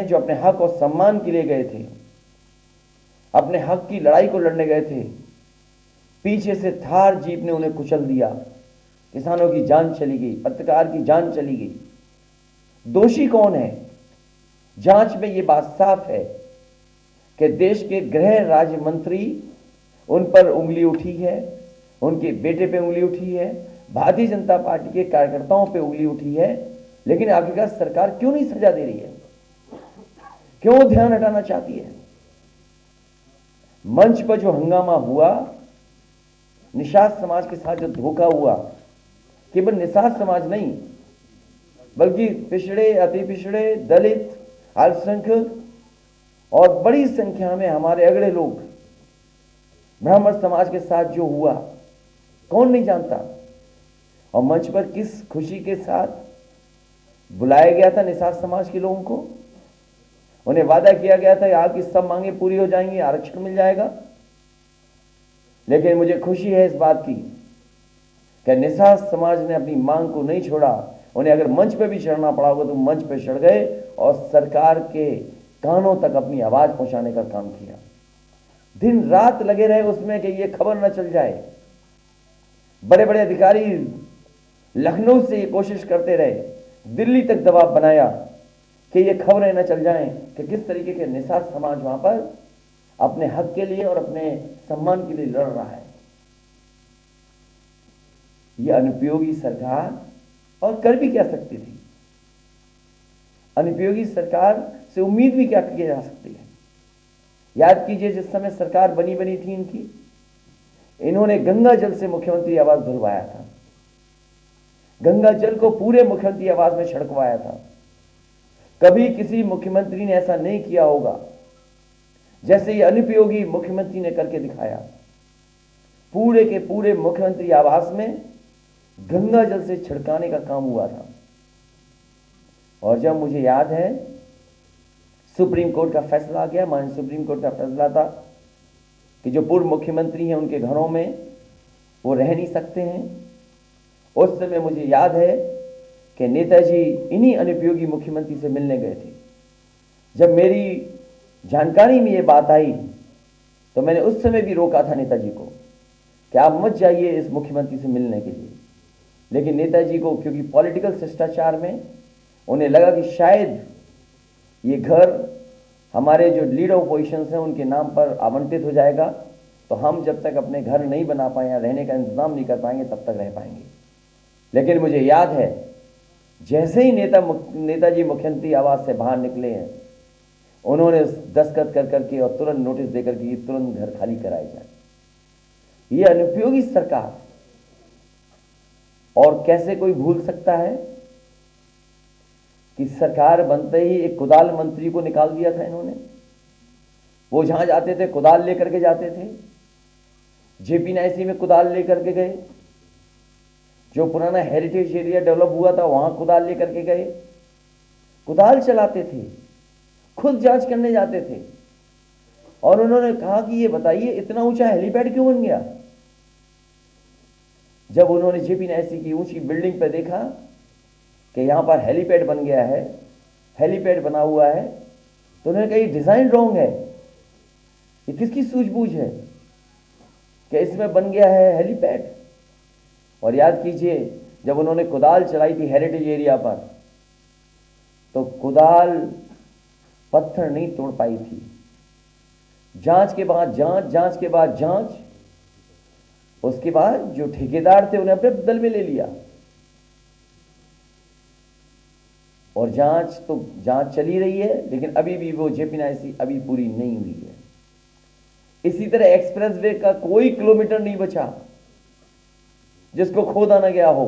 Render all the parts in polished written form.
जो अपने हक और सम्मान के लिए गए थे, अपने हक की लड़ाई को लड़ने गए थे, पीछे से थार जीप ने उन्हें कुचल दिया। किसानों की जान चली गई, पत्रकार की जान चली गई। दोषी कौन है? जांच में यह बात साफ है कि देश के गृह राज्य मंत्री, उन पर उंगली उठी है, उनके बेटे पे उंगली उठी है, भारतीय जनता पार्टी के कार्यकर्ताओं पे उंगली उठी है। लेकिन आखिरकार सरकार क्यों नहीं सजा दे रही है? क्यों ध्यान हटाना चाहती है? मंच पर जो हंगामा हुआ, निषाद समाज के साथ जो धोखा हुआ, केवल निषाद समाज नहीं बल्कि पिछड़े, अति पिछड़े, दलित, अल्पसंख्यक और बड़ी संख्या में हमारे अगड़े लोग, ब्राह्मण समाज के साथ जो हुआ कौन नहीं जानता। और मंच पर किस खुशी के साथ बुलाया गया था निषाद समाज के लोगों को। उन्हें वादा किया गया था कि आपकी सब मांगे पूरी हो जाएंगी, आरक्षण मिल जाएगा। लेकिन मुझे खुशी है इस बात की कि निषाद समाज ने अपनी मांग को नहीं छोड़ा। उन्हें अगर मंच पे भी चढ़ना पड़ा होगा तो मंच पे चढ़ गए और सरकार के कानों तक अपनी आवाज पहुंचाने का काम किया। दिन रात लगे रहे उसमें कि ये खबर न चल जाए। बड़े बड़े अधिकारी लखनऊ से ये कोशिश करते रहे, दिल्ली तक दबाव बनाया कि ये खबरें न चल जाएं कि किस तरीके के निषाद समाज वहां पर अपने हक के लिए और अपने सम्मान के लिए लड़ रहा है। ये अनुपयोगी सरकार और कर भी क्या सकती थी? अनुपयोगी सरकार से उम्मीद भी क्या की जा सकती है? याद कीजिए, जिस समय सरकार बनी थी इनकी, इन्होंने गंगा जल से मुख्यमंत्री आवास धुलवाया था। गंगा जल को पूरे मुख्यमंत्री आवास में छिड़कवाया था। कभी किसी मुख्यमंत्री ने ऐसा नहीं किया होगा जैसे ये अनुपयोगी मुख्यमंत्री ने करके दिखाया। पूरे के पूरे मुख्यमंत्री आवास में गंगा जल से छिड़काने का काम हुआ था। और जब मुझे याद है सुप्रीम कोर्ट का फैसला आ गया, माननीय सुप्रीम कोर्ट का फैसला था कि जो पूर्व मुख्यमंत्री हैं उनके घरों में वो रह नहीं सकते हैं। उस समय मुझे याद है कि नेताजी इन्हीं अनुपयोगी मुख्यमंत्री से मिलने गए थे। जब मेरी जानकारी में ये बात आई तो मैंने उस समय भी रोका था नेताजी को कि आप मत जाइए इस मुख्यमंत्री से मिलने के लिए। लेकिन नेताजी को क्योंकि पॉलिटिकल शिष्टाचार में उन्हें लगा कि शायद ये घर हमारे जो लीडर ऑपोजिशंस हैं उनके नाम पर आवंटित हो जाएगा, तो हम जब तक अपने घर नहीं बना पाए या रहने का इंतजाम नहीं कर पाएंगे तब तक रह पाएंगे। लेकिन मुझे याद है जैसे ही नेताजी मुख्यमंत्री आवास से बाहर निकले हैं, उन्होंने दस्तखत कर करके और तुरंत नोटिस देकर के तुरंत घर खाली कराए जाए। ये अनुपयोगी सरकार। और कैसे कोई भूल सकता है कि सरकार बनते ही एक कुदाल मंत्री को निकाल दिया था इन्होंने। वो जहां जाते थे कुदाल लेकर के जाते थे। जेपी नायसी में कुदाल लेकर के गए, जो पुराना हेरिटेज एरिया डेवलप हुआ था वहां कुदाल लेकर के गए, कुदाल चलाते थे, खुद जांच करने जाते थे। और उन्होंने कहा कि ये बताइए इतना ऊंचा हेलीपैड क्यों बन गया? जब उन्होंने जेपी नायसी की ऊंची बिल्डिंग पर देखा कि यहां पर हेलीपैड बन गया है, हेलीपैड बना हुआ है, तो उन्होंने कहा ये डिजाइन रॉन्ग है, ये किसकी सूझबूझ है कि इसमें बन गया है हेलीपैड? और याद कीजिए जब उन्होंने कुदाल चलाई थी हेरिटेज एरिया पर, तो कुदाल पत्थर नहीं तोड़ पाई थी। जांच के बाद जांच के बाद जांच, उसके बाद जो ठेकेदार थे उन्हें अपने दल में ले लिया। और जांच चली रही है, लेकिन अभी भी वो जेपी नायसी अभी पूरी नहीं हुई है। इसी तरह एक्सप्रेसवे का कोई किलोमीटर नहीं बचा जिसको खोदा ना गया हो।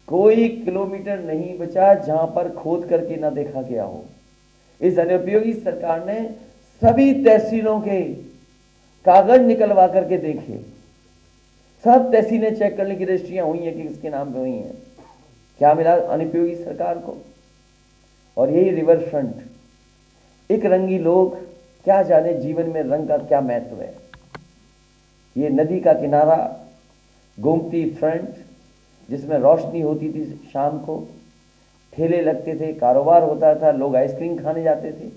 कोई किलोमीटर नहीं बचा जहां पर खोद करके ना देखा गया हो। इस अनुपयोगी सरकार ने सभी तहसीलों के कागज निकलवा करके देखे, सब तहसीलें चेक करने की रजिस्ट्रियां हुई हैं कि किसके नाम पे हुई हैं। क्या मिला अनुपयोगी सरकार को? और यही रिवर फ्रंट, एक रंगी लोग क्या जाने जीवन में रंग का क्या महत्व है। ये नदी का किनारा, गोमती फ्रंट जिसमें रोशनी होती थी शाम को, ठेले लगते थे, कारोबार होता था, लोग आइसक्रीम खाने जाते थे,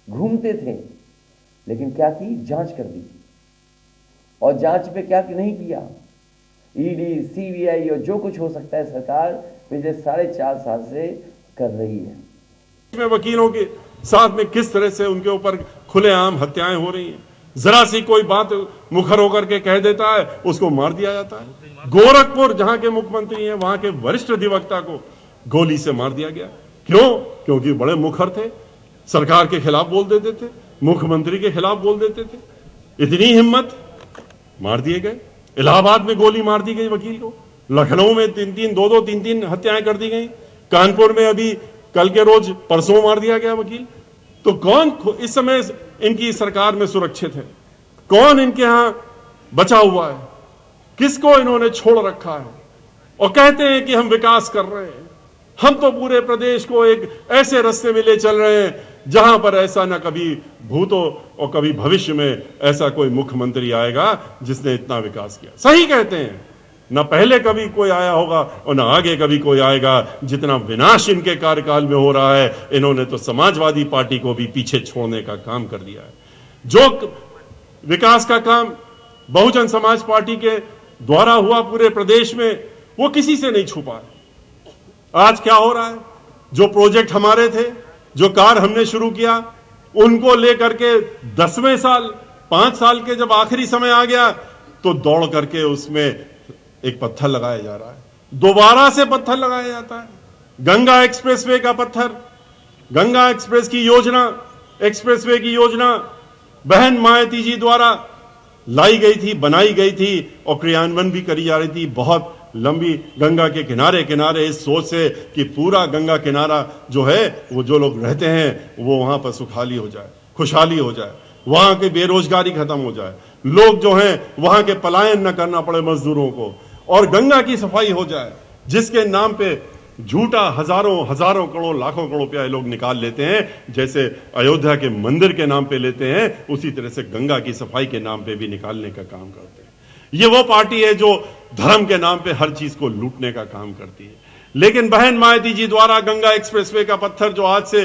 घूमते थे, लेकिन क्या की? जांच कर दी। और जांच पे क्या नहीं किया? ईडी, सीबीआई और जो कुछ हो सकता है सरकार पिछले 4.5 साल से कर रही है। में वकीलों के साथ में किस तरह से उनके ऊपर खुलेआम हत्याएं हो रही हैं। जरा सी कोई बात मुखर होकर के कह देता है, उसको मार दिया जाता है। गोरखपुर जहां के मुख्यमंत्री हैं, वहां के वरिष्ठ अधिवक्ता को गोली से मार दिया गया। क्यों? क्योंकि बड़े मुखर थे, सरकार के खिलाफ बोल देते थे, मुख्यमंत्री के खिलाफ बोल देते थे। इतनी हिम्मत, मार दिए गए। इलाहाबाद में गोली मार दी गई वकील को, लखनऊ में 3-3 हत्याएं कर दी गई, कानपुर में अभी कल के रोज परसों मार दिया गया वकील। तो कौन इस समय इनकी सरकार में सुरक्षित है? कौन इनके यहां बचा हुआ है? किसको इन्होंने छोड़ रखा है? और कहते हैं कि हम विकास कर रहे हैं। हम तो पूरे प्रदेश को एक ऐसे रास्ते में ले चल रहे हैं जहां पर ऐसा ना कभी भूतो और कभी भविष्य में ऐसा कोई मुख्यमंत्री आएगा जिसने इतना विकास किया। सही कहते हैं, ना पहले कभी कोई आया होगा और ना आगे कभी कोई आएगा जितना विनाश इनके कार्यकाल में हो रहा है। इन्होंने तो समाजवादी पार्टी को भी पीछे छोड़ने का काम कर दिया है। जो विकास का काम बहुजन समाज पार्टी के द्वारा हुआ पूरे प्रदेश में, वो किसी से नहीं छुपा है। आज क्या हो रहा है? जो प्रोजेक्ट हमारे थे, जो कार्य हमने शुरू किया, उनको लेकर के 10वें साल, 5 साल के जब आखिरी समय आ गया तो दौड़ करके उसमें एक पत्थर लगाया जा रहा है, दोबारा से पत्थर लगाया जाता है। गंगा एक्सप्रेसवे का पत्थर, गंगा एक्सप्रेस की योजना, एक्सप्रेसवे की योजना बहन मायावती जी द्वारा लाई गई थी, बनाई गई थी और क्रियान्वयन भी करी जा रही थी। बहुत लंबी गंगा के किनारे किनारे, इस सोच से कि पूरा गंगा किनारा जो है, वो जो लोग रहते हैं वो वहां पर सुखाली हो जाए, खुशहाली हो जाए, वहां की बेरोजगारी खत्म हो जाए, लोग जो हैं वहां के पलायन न करना पड़े मजदूरों को, और गंगा की सफाई हो जाए, जिसके नाम पे झूठा हजारों करोड़ लाखों करोड़ रुपया लोग निकाल लेते हैं। जैसे अयोध्या के मंदिर के नाम पे लेते हैं, उसी तरह से गंगा की सफाई के नाम पे भी निकालने का काम करते हैं। ये वो पार्टी है जो धर्म के नाम पे हर चीज को लूटने का काम करती है। लेकिन बहन मायावती जी द्वारा गंगा एक्सप्रेसवे का पत्थर जो आज से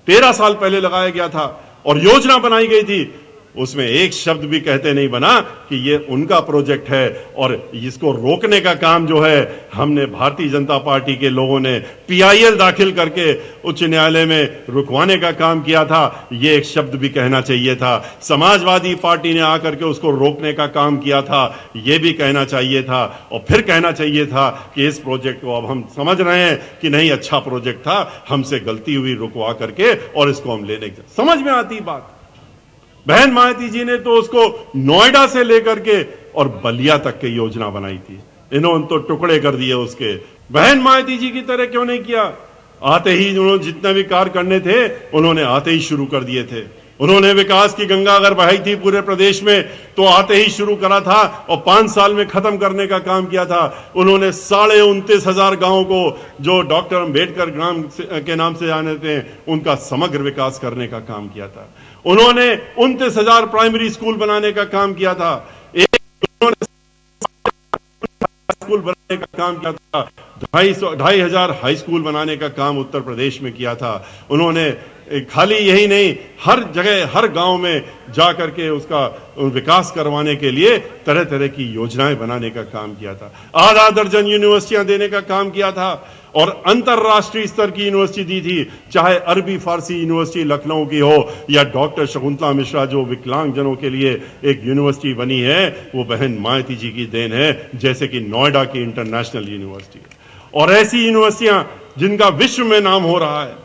13 साल पहले लगाया गया था और योजना बनाई गई थी, उसमें एक शब्द भी कहते नहीं बना कि ये उनका प्रोजेक्ट है। और इसको रोकने का काम जो है, हमने भारतीय जनता पार्टी के लोगों ने पीआईएल दाखिल करके उच्च न्यायालय में रुकवाने का काम किया था। ये एक शब्द भी कहना चाहिए था। समाजवादी पार्टी ने आकर के उसको रोकने का काम किया था, ये भी कहना चाहिए था। और फिर कहना चाहिए था कि इस प्रोजेक्ट को अब हम समझ रहे हैं कि नहीं अच्छा प्रोजेक्ट था, हमसे गलती हुई, रुकवा करके और इसको हम लेने की समझ में आती बात। बहन मायावती जी ने तो उसको नोएडा से लेकर के और बलिया तक की योजना बनाई थी, इन्होंने तो टुकड़े कर दिए उसके। बहन मायावती जी की तरह क्यों नहीं किया? आते ही उन्होंने जितने भी कार्य करने थे, उन्होंने आते ही शुरू कर दिए थे। उन्होंने विकास की गंगा अगर बहाई थी पूरे प्रदेश में तो आते ही शुरू करा था और 5 साल में खत्म करने का काम किया था। उन्होंने 29,500 गांवों को जो डॉक्टर अंबेडकर ग्राम के नाम से जाने थे, उनका समग्र विकास करने का काम किया था। उन्होंने 29,000 प्राइमरी स्कूल बनाने का काम किया था। उन्होंने स्कूल बनाने का काम किया था। 2,500 हाई स्कूल बनाने का काम उत्तर प्रदेश में किया था। उन्होंने खाली यही नहीं, हर जगह हर गांव में जाकर के उसका विकास करवाने के लिए तरह तरह की योजनाएं बनाने का काम किया था। आधा दर्जन यूनिवर्सिटियां देने का काम किया था और अंतरराष्ट्रीय स्तर की यूनिवर्सिटी दी थी, चाहे अरबी फारसी यूनिवर्सिटी लखनऊ की हो या डॉक्टर शकुंतला मिश्रा जो विकलांग जनों के लिए एक यूनिवर्सिटी बनी है, वो बहन मायावती जी की देन है। जैसे कि नोएडा की इंटरनेशनल यूनिवर्सिटी और ऐसी यूनिवर्सिटियां जिनका विश्व में नाम हो रहा है,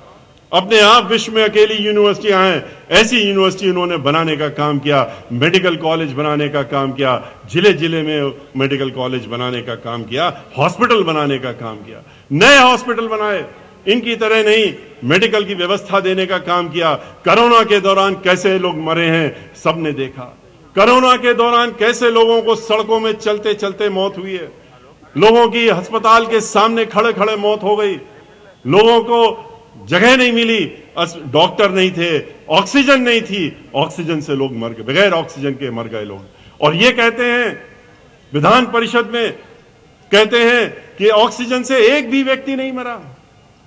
अपने आप विश्व में अकेली यूनिवर्सिटियां हैं, ऐसी यूनिवर्सिटी उन्होंने बनाने का काम किया। मेडिकल कॉलेज बनाने का काम किया, जिले जिले में मेडिकल कॉलेज बनाने का काम किया, हॉस्पिटल बनाने का काम किया, नए हॉस्पिटल बनाए, इनकी तरह नहीं, मेडिकल की व्यवस्था देने का काम किया। कोरोना के दौरान कैसे लोग मरे हैं सबने देखा। कोरोना के दौरान कैसे लोगों को सड़कों में चलते चलते मौत हुई है, लोगों की अस्पताल के सामने खड़े खड़े मौत हो गई, लोगों को जगह नहीं मिली, डॉक्टर नहीं थे, ऑक्सीजन नहीं थी, ऑक्सीजन से लोग मर गए, बगैर ऑक्सीजन के मर गए लोग। और ये कहते हैं विधान परिषद में, कहते हैं कि ऑक्सीजन से एक भी व्यक्ति नहीं मरा।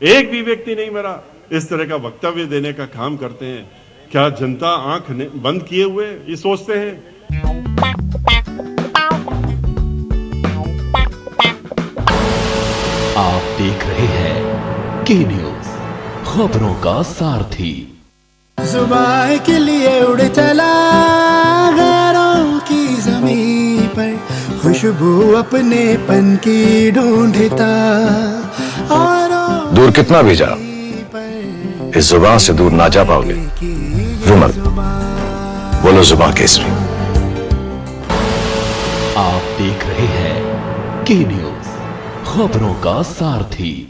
एक भी व्यक्ति नहीं मरा, इस तरह का वक्तव्य देने का काम करते हैं। क्या जनता आंख बंद किए हुए ये सोचते हैं? आप देख रहे हैं के न्यूज, खबरों का सारथी। जुबान के लिए उड़ चला गैरों की ज़मीं पर, खुशबू अपने पन की ढूंढता और दूर कितना भी जा, इस जुबान से दूर ना जा पाओगे। विमल, बोलो जुबान केसरी। आप देख रहे हैं के न्यूज, खबरों का सारथी।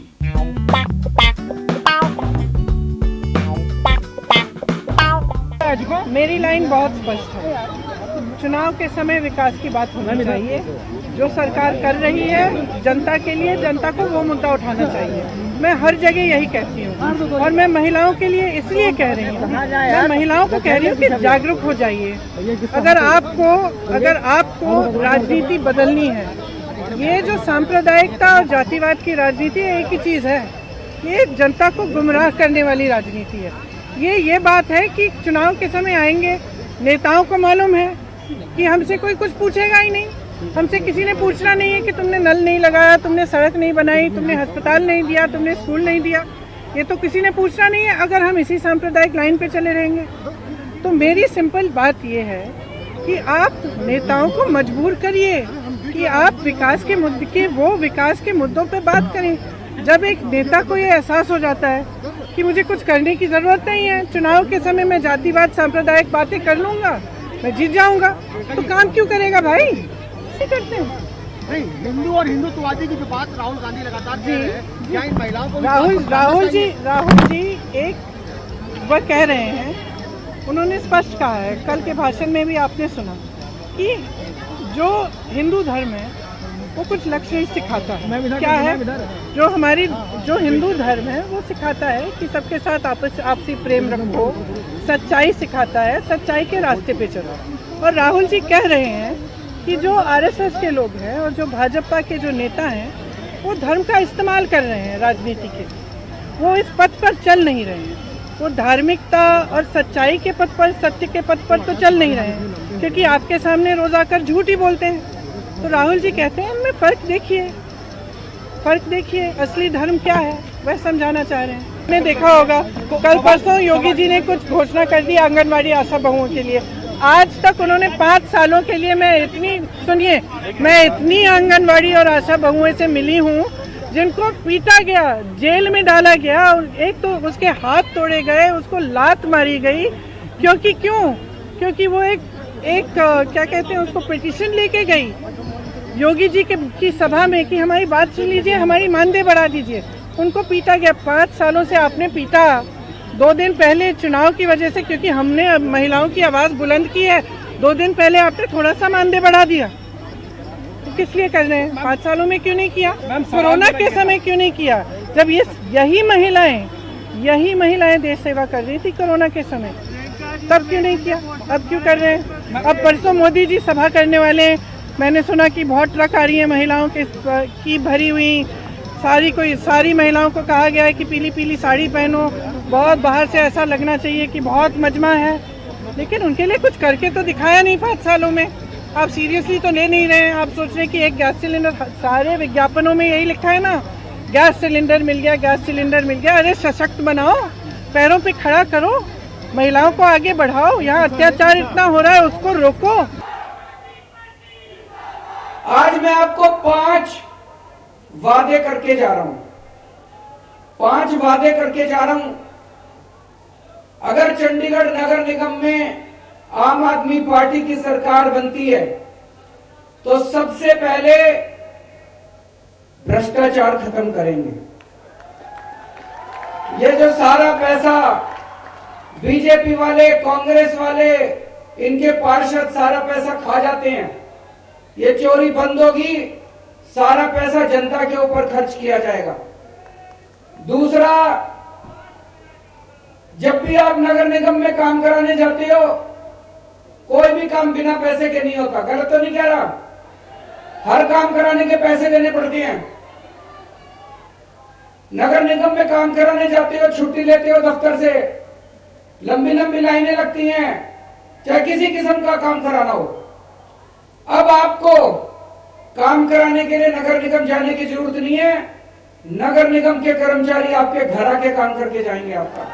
मेरी लाइन बहुत स्पष्ट है। चुनाव के समय विकास की बात होनी चाहिए। जो सरकार कर रही है जनता के लिए, जनता को वो मुद्दा उठाना चाहिए। मैं हर जगह यही कहती हूँ और मैं महिलाओं के लिए इसलिए कह रही हूँ, मैं महिलाओं को कह रही हूँ कि जागरूक हो जाइए। अगर आपको राजनीति बदलनी है, ये जो सांप्रदायिकता और जातिवाद की राजनीति एक ही चीज़ है, ये जनता को गुमराह करने वाली राजनीति है। ये बात है कि चुनाव के समय आएंगे, नेताओं को मालूम है कि हमसे कोई कुछ पूछेगा ही नहीं। हमसे किसी ने पूछना नहीं है कि तुमने नल नहीं लगाया, तुमने सड़क नहीं बनाई, तुमने अस्पताल नहीं दिया, तुमने स्कूल नहीं दिया, ये तो किसी ने पूछना नहीं है अगर हम इसी सांप्रदायिक लाइन पे चले रहेंगे। तो मेरी सिंपल बात ये है कि आप नेताओं को मजबूर करिए कि आप विकास के मुद्दों पे बात करें। जब एक नेता को ये एहसास हो जाता है कि मुझे कुछ करने की ज़रूरत नहीं है, चुनाव के समय मैं जातिवाद सांप्रदायिक बातें कर लूँगा, मैं जीत जाऊँगा, तो काम क्यों करेगा भाई? इसे करते हैं। नहीं, हिंदू और हिंदुत्ववादी की जो बात राहुल गांधी लगातार कह रहे हैं, क्या इन महिलाओं को राहुल जी एक वह कह रहे हैं, उन्होंने स्पष्ट कहा है, कल के भाषण में भी आपने सुना कि जो हिंदू धर्म है वो कुछ लक्ष्य नहीं सिखाता है। क्या है? जो हिंदू धर्म है वो सिखाता है कि सबके साथ आपसी प्रेम रखो, सच्चाई सिखाता है, सच्चाई के रास्ते पे चलो। और राहुल जी कह रहे हैं कि जो आरएसएस के लोग हैं और जो भाजपा के जो नेता हैं वो धर्म का इस्तेमाल कर रहे हैं राजनीति के, वो इस पथ पर चल नहीं रहे हैं, वो धार्मिकता और सच्चाई के पथ पर, सत्य के पथ पर तो चल नहीं रहे हैं, क्योंकि आपके सामने रोज आकर झूठ ही बोलते हैं। तो राहुल जी कहते हैं इनमें फ़र्क देखिए, असली धर्म क्या है वह समझाना चाह रहे हैं। आपने देखा होगा कल परसों योगी जी ने कुछ घोषणा कर दी आंगनवाड़ी आशा बहुओं के लिए। आज तक उन्होंने 5 सालों के लिए मैं इतनी आंगनवाड़ी और आशा बहुओं से मिली हूँ जिनको पीटा गया, जेल में डाला गया, एक तो उसके हाथ तोड़े गए, उसको लात मारी गई। क्योंकि वो एक क्या कहते हैं उसको, पिटीशन लेके गई योगी जी की सभा में कि हमारी बात सुन लीजिए, हमारी मानदेय बढ़ा दीजिए। उनको पीटा गया। 5 सालों से आपने पीटा। 2 दिन पहले चुनाव की वजह से, क्योंकि हमने महिलाओं की आवाज़ बुलंद की है, 2 दिन पहले आपने थोड़ा सा मानदेय बढ़ा दिया। तो किस लिए कर रहे हैं? 5 सालों में क्यों नहीं किया? कोरोना के समय क्यों नहीं किया? जब यही महिलाएं देश सेवा कर रही थी कोरोना के समय, तब क्यों नहीं किया? अब क्यों कर रहे हैं? अब परसों मोदी जी सभा करने वाले हैं। मैंने सुना कि बहुत ट्रक आ रही है महिलाओं की भरी हुई, सारी महिलाओं को कहा गया है कि पीली पीली साड़ी पहनो, बहुत बाहर से ऐसा लगना चाहिए कि बहुत मजमा है, लेकिन उनके लिए कुछ करके तो दिखाया नहीं 5 सालों में। आप सीरियसली तो ले नहीं रहे हैं। आप सोच रहे हैं कि एक गैस सिलेंडर, सारे विज्ञापनों में यही लिखा है ना, गैस सिलेंडर मिल गया। अरे सशक्त बनाओ, पैरों पे खड़ा करो, महिलाओं को आगे बढ़ाओ। यहाँ अत्याचार इतना हो रहा है, उसको रोको। आज मैं आपको 5 वादे करके जा रहा हूं। 5 वादे करके जा रहा हूं। अगर चंडीगढ़ नगर निगम में आम आदमी पार्टी की सरकार बनती है तो सबसे पहले भ्रष्टाचार खत्म करेंगे। ये जो सारा पैसा बीजेपी वाले, कांग्रेस वाले, इनके पार्षद सारा पैसा खा जाते हैं, ये चोरी बंद होगी। सारा पैसा जनता के ऊपर खर्च किया जाएगा। दूसरा, जब भी आप नगर निगम में काम कराने जाते हो, कोई भी काम बिना पैसे के नहीं होता। गलत तो नहीं कह रहा? हर काम कराने के पैसे देने पड़ते हैं। नगर निगम में काम कराने जाते हो, छुट्टी लेते हो दफ्तर से, लंबी लंबी लाइनें लगती हैं, चाहे किसी किस्म का काम कराना हो। अब आपको काम कराने के लिए नगर निगम जाने की जरूरत नहीं है, नगर निगम के कर्मचारी आपके घर आके काम करके जाएंगे आपका।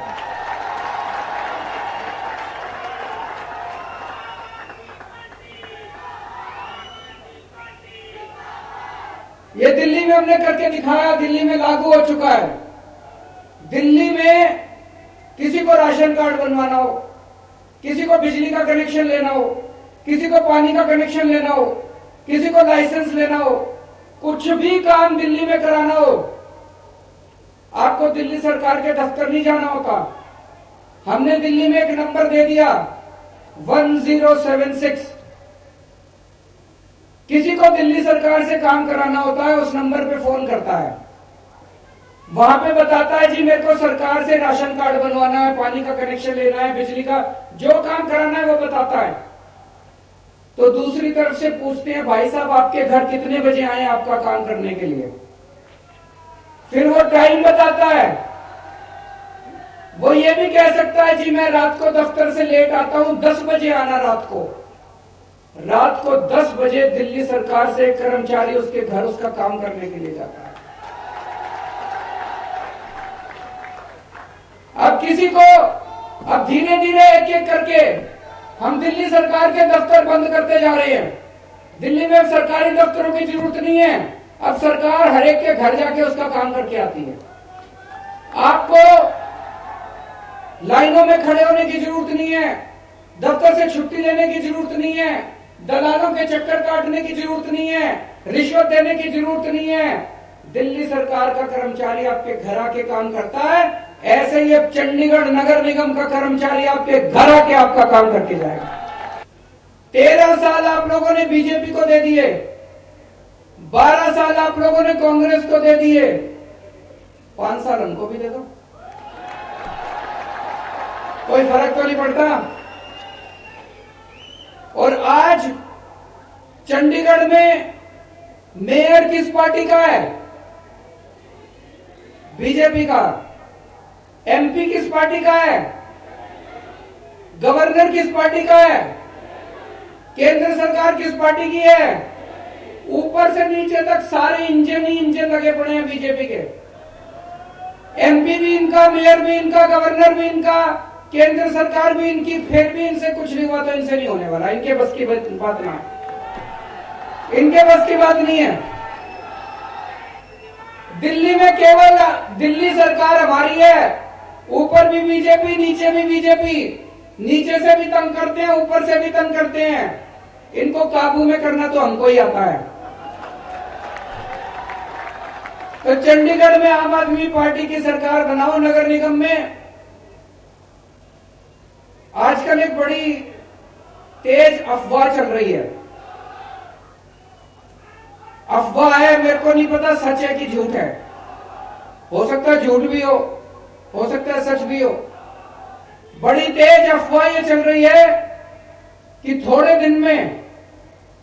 ये दिल्ली में हमने करके दिखाया, दिल्ली में लागू हो चुका है। दिल्ली में किसी को राशन कार्ड बनवाना हो, किसी को बिजली का कनेक्शन लेना हो, किसी को पानी का कनेक्शन लेना हो, किसी को लाइसेंस लेना हो, कुछ भी काम दिल्ली में कराना हो, आपको दिल्ली सरकार के दफ्तर नहीं जाना होता। हमने दिल्ली में एक नंबर दे दिया 1076। किसी को दिल्ली सरकार से काम कराना होता है, उस नंबर पे फोन करता है, वहां पे बताता है जी मेरे को सरकार से राशन कार्ड बनवाना है, पानी का कनेक्शन लेना है, बिजली का जो काम कराना है वो बताता है। तो दूसरी तरफ से पूछते हैं भाई साहब आपके घर कितने बजे आए आपका काम करने के लिए, फिर वो टाइम बताता है। वो ये भी कह सकता है जी मैं रात को दफ्तर से लेट आता हूं, 10 बजे आना रात को 10 बजे दिल्ली सरकार से कर्मचारी उसके घर उसका काम करने के लिए जाता है। अब किसी को अब धीरे धीरे एक एक करके हम दिल्ली सरकार के दफ्तर बंद करते जा रहे हैं। दिल्ली में सरकारी दफ्तरों की जरूरत नहीं है, अब सरकार हर एक के घर जाके उसका काम करके आती है। आपको लाइनों में खड़े होने की जरूरत नहीं है, दफ्तर से छुट्टी लेने की जरूरत नहीं है, दलालों के चक्कर काटने की जरूरत नहीं है, रिश्वत देने की जरूरत नहीं है। दिल्ली सरकार का कर्मचारी आपके घर आके काम करता है, ऐसे ही अब चंडीगढ़ नगर निगम का कर्मचारी आपके घर आके आपका काम करके जाएगा। 13 साल आप लोगों ने बीजेपी को दे दिए, 12 साल आप लोगों ने कांग्रेस को दे दिए, 5 साल हमको भी दे दो, कोई फर्क तो नहीं पड़ता। और आज चंडीगढ़ में मेयर किस पार्टी का है? बीजेपी का। एमपी किस पार्टी का है? गवर्नर किस पार्टी का है? केंद्र सरकार किस पार्टी की है? ऊपर से नीचे तक सारे इंजन ही इंजन लगे पड़े हैं बीजेपी के। एमपी भी इनका, मेयर भी इनका, गवर्नर भी इनका, केंद्र सरकार भी इनकी, फिर भी इनसे कुछ नहीं हुआ तो इनसे नहीं होने वाला। इनके बस की बात ना, इनके बस की बात नहीं है। दिल्ली में केवल दिल्ली सरकार हमारी है, ऊपर भी बीजेपी, नीचे भी बीजेपी, नीचे से भी तंग करते हैं, ऊपर से भी तंग करते हैं। इनको काबू में करना तो हमको ही आता है। तो चंडीगढ़ में आम आदमी पार्टी की सरकार बनाओ नगर निगम में। आजकल एक बड़ी तेज अफवाह चल रही है। अफवाह है, मेरे को नहीं पता सच है कि झूठ है, हो सकता है झूठ भी हो सकता है सच भी हो। बड़ी तेज अफवाह ये चल रही है कि थोड़े दिन में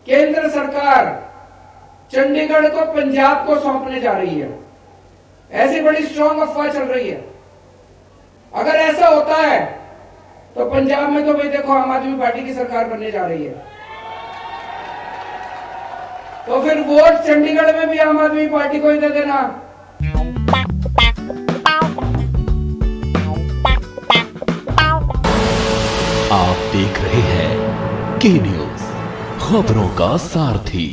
केंद्र सरकार चंडीगढ़ को पंजाब को सौंपने जा रही है, ऐसी बड़ी स्ट्रांग अफवाह चल रही है। अगर ऐसा होता है तो पंजाब में तो भाई देखो आम आदमी पार्टी की सरकार बनने जा रही है, तो फिर वोट चंडीगढ़ में भी आम आदमी पार्टी को ही दे देना। आप देख रहे हैं के न्यूज, खबरों का सारथी।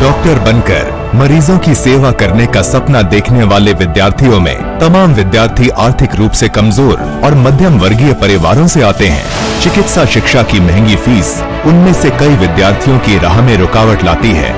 डॉक्टर बनकर मरीजों की सेवा करने का सपना देखने वाले विद्यार्थियों में तमाम विद्यार्थी आर्थिक रूप से कमजोर और मध्यम वर्गीय परिवारों से आते हैं। चिकित्सा शिक्षा की महंगी फीस उनमें से कई विद्यार्थियों की राह में रुकावट लाती है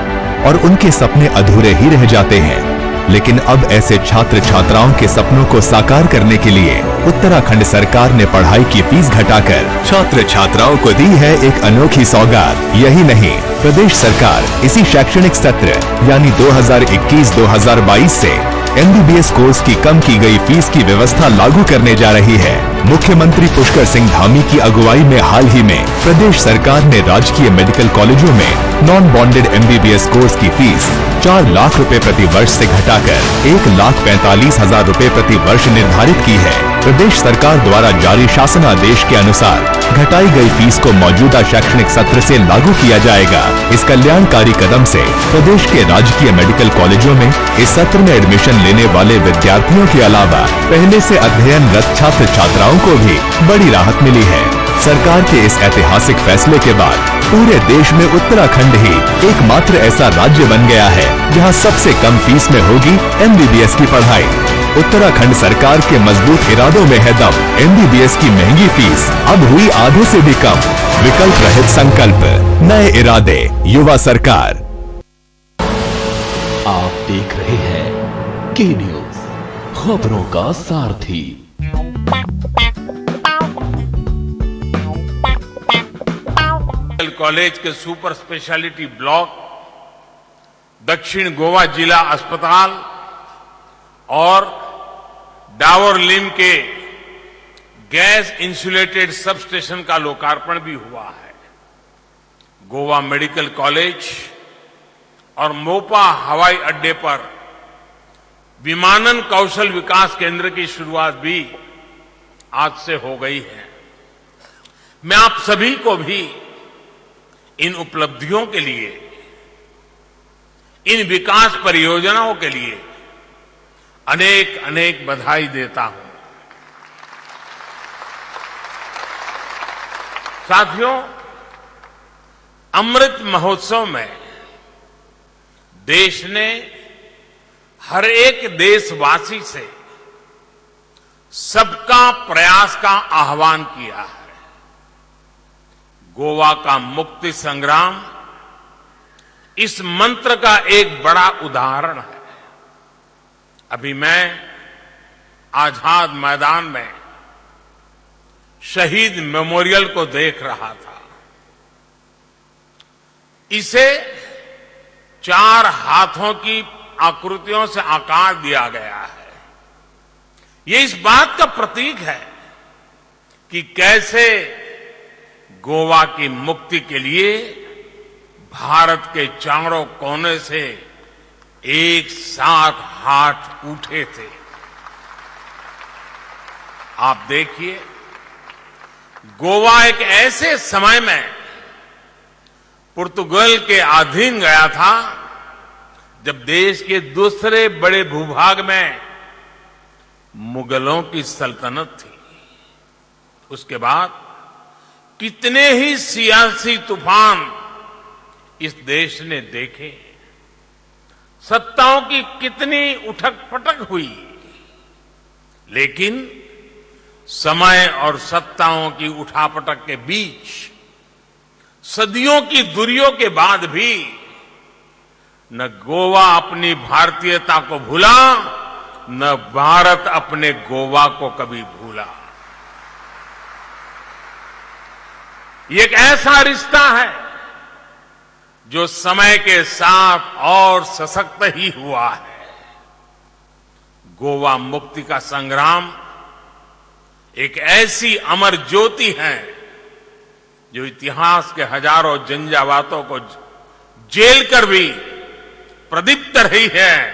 और उनके सपने अधूरे ही रह जाते हैं। लेकिन अब ऐसे छात्र छात्राओं के सपनों को साकार करने के लिए उत्तराखंड सरकार ने पढ़ाई की फीस घटाकर छात्र छात्राओं को दी है एक अनोखी सौगात। यही नहीं, प्रदेश सरकार इसी शैक्षणिक सत्र यानी 2021-2022 से MBBS कोर्स की कम की गई फीस की व्यवस्था लागू करने जा रही है। मुख्यमंत्री पुष्कर सिंह धामी की अगुवाई में हाल ही में प्रदेश सरकार ने राजकीय मेडिकल कॉलेजों में नॉन बॉन्डेड MBBS कोर्स की फीस 4 लाख रुपए प्रति वर्ष से घटाकर 1,45,000 रुपए प्रति वर्ष निर्धारित की है। प्रदेश सरकार द्वारा जारी शासनादेश के अनुसार घटाई गई फीस को मौजूदा शैक्षणिक सत्र से लागू किया जाएगा। इस कल्याणकारी कदम से प्रदेश के राजकीय मेडिकल कॉलेजों में इस सत्र में एडमिशन लेने वाले विद्यार्थियों के अलावा पहले से अध्ययनरत छात्र छात्राओं को भी बड़ी राहत मिली है। सरकार के इस ऐतिहासिक फैसले के बाद पूरे देश में उत्तराखंड ही एकमात्र ऐसा राज्य बन गया है जहां सबसे कम फीस में होगी MBBS की पढ़ाई। उत्तराखंड सरकार के मजबूत इरादों में है दम। MBBS की महंगी फीस अब हुई आधे से भी कम। विकल्प रहित संकल्प, नए इरादे, युवा सरकार। आप देख रहे हैं के न्यूज, खबरों का सारथी। कॉलेज के सुपर स्पेशलिटी ब्लॉक, दक्षिण गोवा जिला अस्पताल और डावरलिम के गैस इंसुलेटेड सब स्टेशन का लोकार्पण भी हुआ है। गोवा मेडिकल कॉलेज और मोपा हवाई अड्डे पर विमानन कौशल विकास केंद्र की शुरुआत भी आज से हो गई है। मैं आप सभी को भी इन उपलब्धियों के लिए, इन विकास परियोजनाओं के लिए अनेक अनेक बधाई देता हूं। साथियों, अमृत महोत्सव में देश ने हर एक देशवासी से सबका प्रयास का आह्वान किया है। गोवा का मुक्ति संग्राम इस मंत्र का एक बड़ा उदाहरण है। अभी मैं आजाद मैदान में शहीद मेमोरियल को देख रहा था। इसे 4 हाथों की आकृतियों से आकार दिया गया है। ये इस बात का प्रतीक है कि कैसे गोवा की मुक्ति के लिए भारत के चारों कोने से एक साथ हाथ उठे थे। आप देखिए, गोवा एक ऐसे समय में पुर्तगाल के अधीन गया था जब देश के दूसरे बड़े भूभाग में मुगलों की सल्तनत थी। उसके बाद कितने ही सियासी तूफान इस देश ने देखे, सत्ताओं की कितनी उठक पटक हुई, लेकिन समय और सत्ताओं की उठापटक के बीच सदियों की दूरियों के बाद भी न गोवा अपनी भारतीयता को भूला, न भारत अपने गोवा को कभी भूला। ये एक ऐसा रिश्ता है जो समय के साथ और सशक्त ही हुआ है। गोवा मुक्ति का संग्राम एक ऐसी अमर ज्योति है जो इतिहास के हजारों झंझावातों को झेल कर भी प्रदीप्त रही है,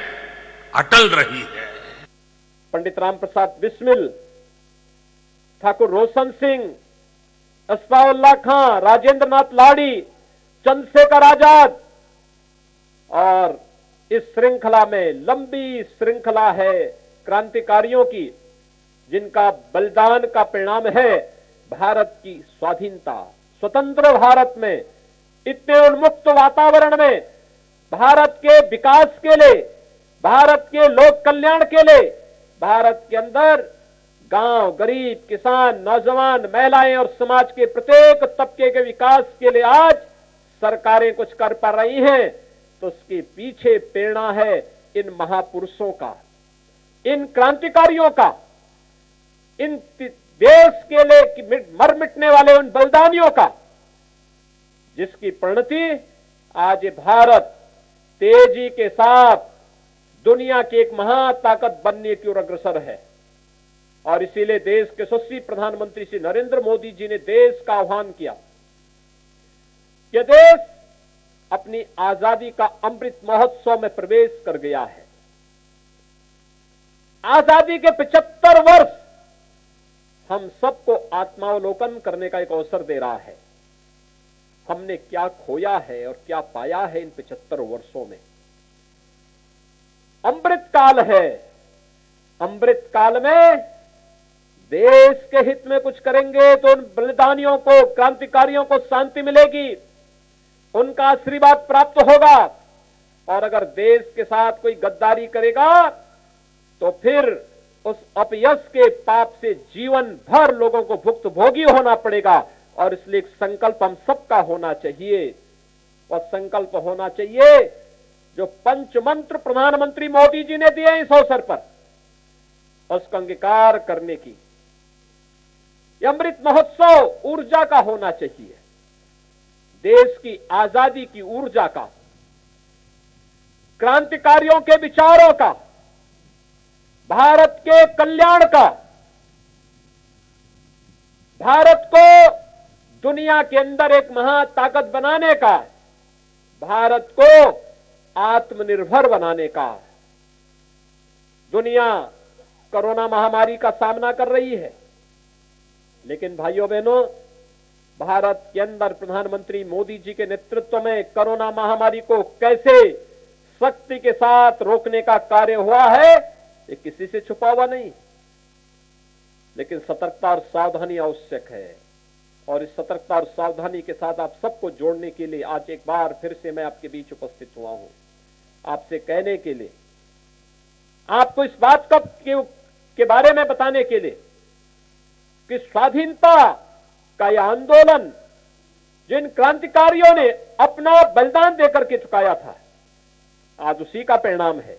अटल रही है। पंडित राम प्रसाद बिस्मिल, ठाकुर रोशन सिंह, अस्फाउल्लाह खां, राजेंद्र नाथ लाड़ी, चंद्रशेखर आजाद, और इस श्रृंखला में लंबी श्रृंखला है क्रांतिकारियों की जिनका बलिदान का परिणाम है भारत की स्वाधीनता। स्वतंत्र भारत में, इतने उन्मुक्त वातावरण में भारत के विकास के लिए, भारत के लोक कल्याण के लिए, भारत के अंदर गांव, गरीब, किसान, नौजवान, महिलाएं और समाज के प्रत्येक तबके के विकास के लिए आज सरकारें कुछ कर पा रही हैं, तो उसके पीछे प्रेरणा है इन महापुरुषों का, इन क्रांतिकारियों का, इन देश के लिए मर मिटने वाले उन बलिदानियों का, जिसकी परिणति आज भारत तेजी के साथ दुनिया की एक महाताकत बनने की ओर अग्रसर है। और इसीलिए देश के यशस्वी प्रधानमंत्री श्री नरेंद्र मोदी जी ने देश का आह्वान किया कि देश अपनी आजादी का अमृत महोत्सव में प्रवेश कर गया है। आजादी के 75 वर्ष हम सबको आत्मावलोकन करने का एक अवसर दे रहा है। हमने क्या खोया है और क्या पाया है इन 75 वर्षों में। अमृत काल है। अमृत काल में देश के हित में कुछ करेंगे तो उन बलिदानियों को, क्रांतिकारियों को शांति मिलेगी, उनका आशीर्वाद प्राप्त होगा। और अगर देश के साथ कोई गद्दारी करेगा तो फिर उस अपयश के पाप से जीवन भर लोगों को भुक्तभोगी होना पड़ेगा। और इसलिए एक संकल्प हम सबका होना चाहिए, और संकल्प होना चाहिए जो पंचमंत्र प्रधानमंत्री मोदी जी ने दिए इस अवसर पर, उसका अंगीकार करने की। यह अमृत महोत्सव ऊर्जा का होना चाहिए, देश की आजादी की ऊर्जा का, क्रांतिकारियों के विचारों का, भारत के कल्याण का, भारत को दुनिया के अंदर एक महाताकत बनाने का, भारत को आत्मनिर्भर बनाने का। दुनिया कोरोना महामारी का सामना कर रही है, लेकिन भाइयों बहनों, भारत के अंदर प्रधानमंत्री मोदी जी के नेतृत्व में कोरोना महामारी को कैसे शक्ति के साथ रोकने का कार्य हुआ है, ये किसी से छुपा हुआ नहीं। लेकिन सतर्कता और सावधानी आवश्यक है, और इस सतर्कता और सावधानी के साथ आप सबको जोड़ने के लिए आज एक बार फिर से मैं आपके बीच उपस्थित हुआ हूं, आपसे कहने के लिए, आपको इस बात के बारे में बताने के लिए कि स्वाधीनता का यह आंदोलन जिन क्रांतिकारियों ने अपना बलिदान देकर के चुकाया था, आज उसी का परिणाम है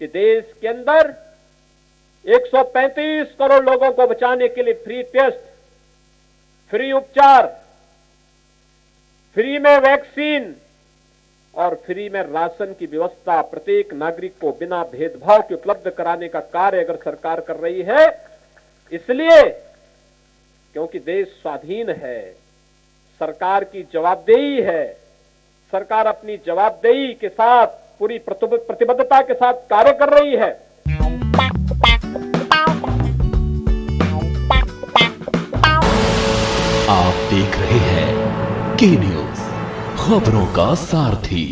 कि देश के अंदर 135 करोड़ लोगों को बचाने के लिए फ्री टेस्ट, फ्री उपचार, फ्री में वैक्सीन और फ्री में राशन की व्यवस्था प्रत्येक नागरिक को बिना भेदभाव के उपलब्ध कराने का कार्य अगर सरकार कर रही है, इसलिए क्योंकि देश स्वाधीन है, सरकार की जवाबदेही है, सरकार अपनी जवाबदेही के साथ पूरी प्रतिबद्धता के साथ कार्य कर रही है। आप देख रहे हैं के न्यूज, खबरों का सारथी।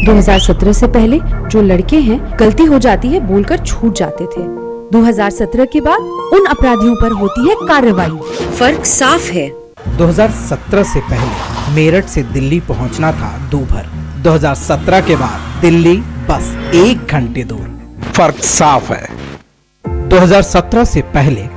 2017 से पहले जो लड़के हैं गलती हो जाती है बोलकर छूट जाते थे। 2017 के बाद उन अपराधियों पर होती है कार्रवाई। फर्क साफ है। 2017 से पहले मेरठ से दिल्ली पहुंचना था दूभर। 2017 के बाद दिल्ली बस 1 घंटे दूर। फर्क साफ है। 2017 से पहले